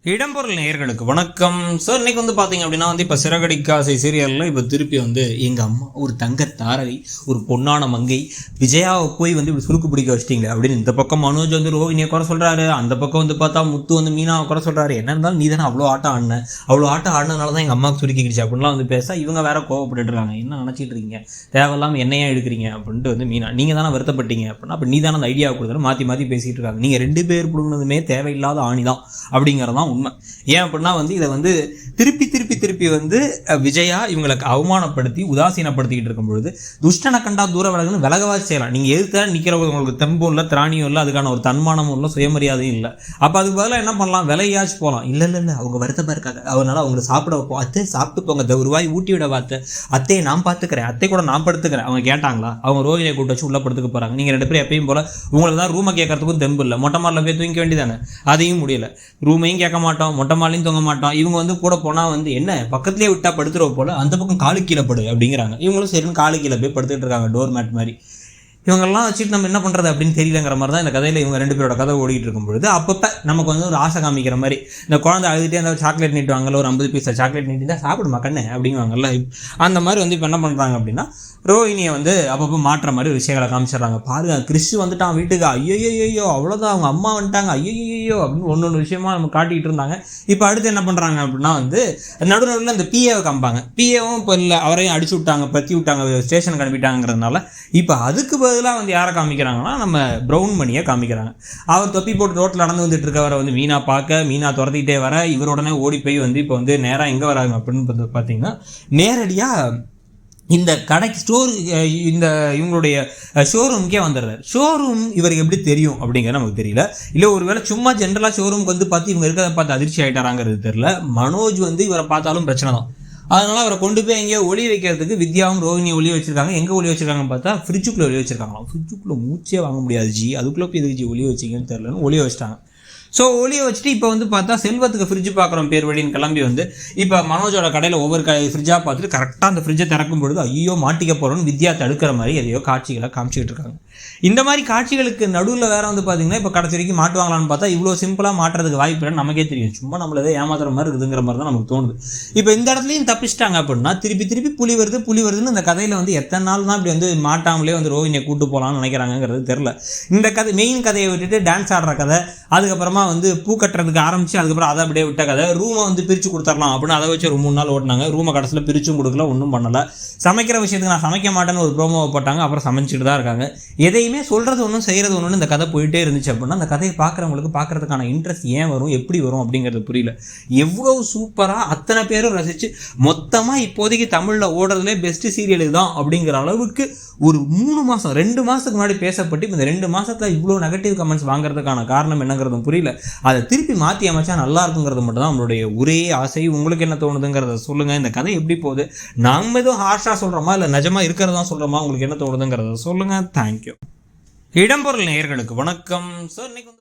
இடம்பொருள் நேயர்களுக்கு வணக்கம் சார். இன்னைக்கு பார்த்தீங்க அப்படின்னா இப்போ சிறகடிக்காசை சீரியலில் இப்போ திருப்பி எங்கள் அம்மா ஒரு தங்க தாரகை, ஒரு பொன்னான மங்கை விஜயாவை போய் இப்படி சுருக்கு பிடிக்க வச்சிட்டிங்களே அப்படின்னு இந்த பக்கம் மனோஜ் ரோஹினியை குறை சொல்கிறாரு, அந்த பக்கம் பார்த்தா முத்து மீனாவை குறை சொல்கிறாரு. என்ன இருந்தாலும் நீ தானே அவ்வளோ ஆட்டம் ஆடினதுனால தான் எங்கள் அம்மாவுக்கு சுருக்கிக்கிடுச்சு அப்படின்லாம் பேச இவங்க வேற கோவப்பட்டு இருக்காங்க. என்ன நினச்சிட்டு இருக்கீங்க, தேவையில்லாமல் என்னையா எடுக்கிறீங்க அப்படின்ட்டு மீனா நீங்கள் தானே வருத்தப்பட்டீங்க அப்படின்னா அப்போ நீ தானே அந்த ஐடியாவை கொடுத்தாலும் மாற்றி பேசிகிட்டு இருக்காங்க. நீங்கள் 2 பேர் பிடுங்கினதுமே தேவையில்லாத ஆணி தான் அப்படிங்கிறதான் உண்மை. ஏன் அப்படின்னா இதை திருப்பி விஜயா இவங்களுக்கு அவமானப்படுத்தி உதாசீனப்படுத்திக்கிட்டு இருக்கும் பொழுது துஷ்டனை கண்டா தூர விலகுன்னு விலகவாச்சு செய்யலாம். நீங்கள் எதுக்காக நிற்கிறவங்க உங்களுக்கு தெம்பும் இல்லை, திராணியும் இல்லை, அதுக்கான ஒரு தன்மானமும் இல்லை, சுயமரியாதையும் இல்லை. அப்போ அதுக்கு பதிலாக என்ன பண்ணலாம், விலையாச்சும் போகலாம். இல்லை அவங்க வருத்தமாக இருக்காங்க, அதனால அவங்க சாப்பிட வைப்போம். அத்தை சாப்பிட்டு போங்க, ஒரு வாய் ஊட்டி விட பார்த்து அத்தையை நான் பார்த்துக்கிறேன், அத்தை கூட நான் படுத்துக்கிறேன். அவங்க கேட்டாங்களா, அவங்க ரோகிணியை கூட்டு வச்சு உள்ள படுத்துக்க போகிறாங்க. நீங்கள் 2 பேரும் எப்பயும் போல உங்களுக்கு தான் ரூமை கேட்கறதுக்கும் தெம்பு இல்லை, மொட்டை மாடல போய் தூங்க வேண்டியதானே, அதையும் முடியலை. ரூமையும் கேட்க மாட்டோம், மொட்டை மாலையும் தூங்க மாட்டோம். இவங்க கூட போனால் என்ன பக்கத்துலேயே விட்டா படுத்துறவ போல அந்த பக்கம் காலு கீழே படு அப்படிங்கிறாங்க. இவங்களும் சரின்னு காலு கீழே போய் படுத்துட்டு இருக்காங்க, டோர் மேட் மாதிரி. இவங்கெல்லாம் வச்சுட்டு நம்ம என்ன பண்ணுறது அப்படின்னு தெரியலங்கிற மாதிரி தான் இந்த கதையில் இவங்க 2 பேரோட கதை ஓடிட்டு இருக்கும்பொழுது அப்பப்போ நமக்கு ஒரு ஆசை காமிக்கிற மாதிரி இந்த குழந்தை அழுதுகிட்டே அந்த சாக்லேட் நீட்டுவாங்கல்ல, ஒரு 50 பீஸா சாக்லேட் நீட்டி தான் சாப்பிடுமா கண்ணு அப்படிங்குவாங்கல்ல. அந்த மாதிரி இப்போ என்ன பண்ணுறாங்க அப்படின்னா ரோஹினியை அப்பப்போ மாற்ற மாதிரி விஷயங்களை காமிச்சிடுறாங்க. பாருங்க, கிறிஸ் வந்துட்டான் வீட்டுக்கு, ஐயோ அவ்வளோதான், அவங்க அம்மா வந்துட்டாங்க, ஐயோ அப்படின்னு ஒன்று விஷயமா நம்ம காட்டிகிட்டு இருந்தாங்க. இப்போ அடுத்து என்ன பண்ணுறாங்க அப்படின்னா நடுநடுவில் இந்த பிஏவை காமிப்பாங்க. பிஏவும் இப்போ இல்லை, அவரையும் அடிச்சு விட்டாங்க, பற்றி விட்டாங்க, ஸ்டேஷனுக்கு அனுப்பிட்டாங்கிறதுனால இப்போ அதுக்கு பதிலாக யாரை காமிக்கிறாங்கன்னா நம்ம ப்ரௌன் மணியை காமிக்கிறாங்க. அவர் தொப்பி போட்டு ரோட்டில் நடந்து வந்துட்டு இருக்கவரை மீனா பார்க்க, மீனா துரத்திக்கிட்டே வர, இவர் உடனே ஓடி போய் இப்போ நேராக எங்கே வராங்க அப்படின்னு பார்த்தீங்கன்னா நேரடியாக இந்த கடைக்கு ஸ்டோர், இந்த இவங்களுடைய ஷோரூமுக்கே வந்துடுறாரு. ஷோரூம் இவருக்கு எப்படி தெரியும் அப்படிங்கிறது நமக்கு தெரியல. இல்லை ஒருவேளை சும்மா ஜென்ரலாக ஷோரூமுக்கு பார்த்து இவங்க இருக்கிறத பார்த்து அதிர்ச்சி ஆகிட்டாராங்கிறது தெரியல. மனோஜ் இவரை பார்த்தாலும் பிரச்சனை தான். அதனால் அவரை கொண்டு போய் எங்கேயோ ஒளி வைக்கிறதுக்கு வித்யாவும் ரோஹினி ஒளி வச்சிருக்காங்க. எங்கே ஒளி வச்சிருக்காங்கன்னு பார்த்தா ஃப்ரிட்ஜுக்குள்ளே ஒளி வச்சிருக்காங்களாம். ஃப்ரிட்ஜுக்குள்ளே மூச்சே வாங்க முடியாது ஜி, அதுக்குள்ளே போய் எதுக்கு ஜி ஒளி வச்சிங்கன்னு தெரியலன்னு ஒளி வச்சிட்டாங்க. ஸோ ஒளியை வச்சுட்டு இப்போ பார்த்தா செல்வத்துக்கு ஃப்ரிட்ஜ் பார்க்குறோம் பேர் வழின்னு கிளம்பி இப்போ மனோஜோட கடையில் ஒவ்வொரு ஃப்ரிட்ஜாக பார்த்துட்டு கரெக்டாக அந்த ஃப்ரிட்ஜை திறக்கும் பொழுது ஐயோ மாட்டிக்க போகிறோன்னு வித்யா தடுக்கிற மாதிரி எதையோ காட்சிகளை காமிச்சிக்கிட்டு இருக்காங்க. இந்த மாதிரி காட்சிகளுக்கு நடுவில் வேறு பார்த்தீங்கன்னா இப்போ கடைசி வரைக்கும் மாட்டுவாங்களான்னு பார்த்தா இவ்வளோ சிம்பிளாக மாட்டுறதுக்கு வாய்ப்பு இல்லைன்னு நமக்கே தெரியும். சும்மா நம்மளதே ஏமாத்துற மாதிரி இருக்குதுங்கிற மாதிரி தான் நமக்கு தோணுது. இப்போ இந்த இடத்துலையும் தப்பிச்சிட்டாங்க அப்படின்னா திருப்பி புலி வருதுன்னு இந்த கதையில் எத்தனை நாள் தான் இப்படி மாட்டாமலே ரோஹினியை கூட்டு போகலான்னு நினைக்கிறாங்கிறது தெரில. இந்த கதை மெயின் கதையை விட்டுட்டு டான்ஸ் ஆடுற கதை, அதுக்கப்புறமா பூ கட்டுறதுக்கு ஆரம்பிச்சு அதுக்கப்புறம் அதை அப்படியே விட்ட கதை, ரூமை பிரித்து கொடுத்துடலாம் அப்படின்னு அதை வச்சு ஒரு 3 நாள் ஓட்டினாங்க. ரூமை கடைசியில் பிரிச்சும் கொடுக்கல, ஒன்றும் பண்ணலை. சமைக்கிற விஷயத்துக்கு நான் சமைக்க மாட்டேன்னு ஒரு ப்ரோமோவை போட்டாங்க, அப்புறம் சமைச்சிட்டு தான் இருக்காங்க. எதையுமே சொல்கிறது ஒன்றும் செய்கிறது ஒன்று இந்த கதை போயிட்டே இருந்துச்சு அப்படின்னா அந்த கதையை பார்க்குறவங்களுக்கு பார்க்குறதுக்கான இன்ட்ரெஸ்ட் ஏன் வரும், எப்படி வரும் அப்படிங்கிறது புரியல. எவ்வளோ சூப்பராக அத்தனை பேரும் ரசித்து மொத்தமாக இப்போதைக்கு தமிழில் ஓடுறதுலே பெஸ்ட்டு சீரியல் இதுதான் அப்படிங்கிற அளவுக்கு ஒரு 3 மாதம் 2 மாதத்துக்கு முன்னாடி பேசப்பட்டு இந்த 2 மாதத்தில் இவ்வளோ நெகட்டிவ் கமெண்ட்ஸ் வாங்குறதுக்கான காரணம் என்னங்கிறதும் புரியல. அதை திருப்பி மாற்றி அமைச்சா நல்லா இருக்குங்கிறது மட்டும் தான் நம்மளுடைய ஒரே ஆசை. உங்களுக்கு என்ன தோணுதுங்கிறத சொல்லுங்கள். இந்த கதை எப்படி போகுது, நாம் எதுவும் ஹார்ஷாக சொல்கிறோமா இல்லை நிஜமாக இருக்கிறதா சொல்கிறோமா, உங்களுக்கு என்ன தோணுதுங்கிறத சொல்லுங்கள். தேங்க்யூ. இடம்பொருள் நேயர்களுக்கு வணக்கம் சார். இன்னைக்கு